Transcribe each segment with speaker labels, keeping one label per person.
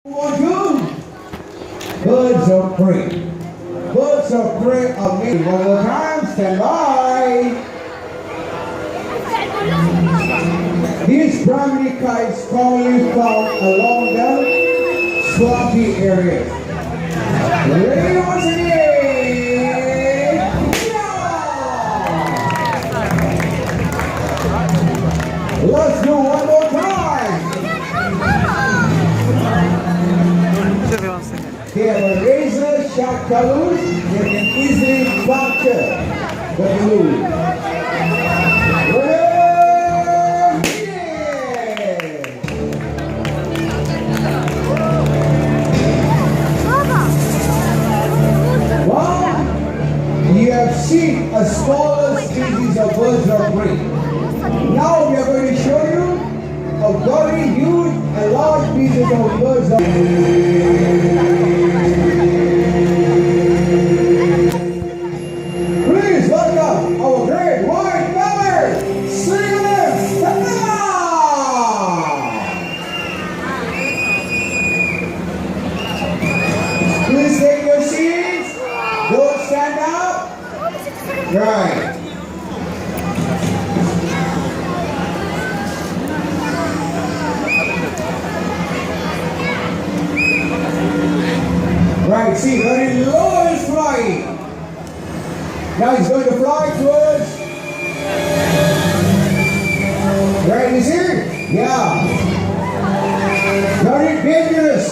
Speaker 1: One, birds of prey. Birds of prey are made. One more time, stand by. These Brahmini kites commonly found along the swampy areas. Ready once again. Yeah! Let's do one more time. They have a razor sharp talons that can easily puncture the balloon. Well, you have seen a smaller species of birds of prey. Now we are going to show you a very huge and large species of birds of prey. Please welcome our great white feather, Sirius Stella! Please take your seats. Don't stand up. Right. Right, see, very low is flying. Now he's going to fly towards. Right, is here? Yeah. Very dangerous.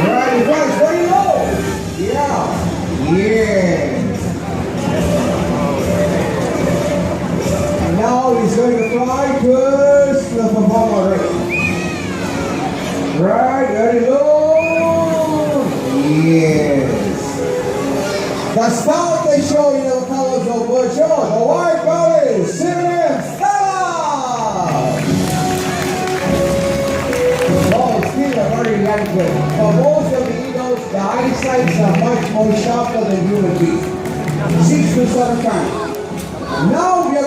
Speaker 1: Right, he flies very low. Yeah. Yes. Now he's going to fly towards the performer race. Right, very low. Yes. The start they show you the colors of bird show. The white belly, Sirius Stella. Oh, still a very young bird. For most of the eagles, the eyesights are much more sharper than human beings. 6 to 7 times. Now we are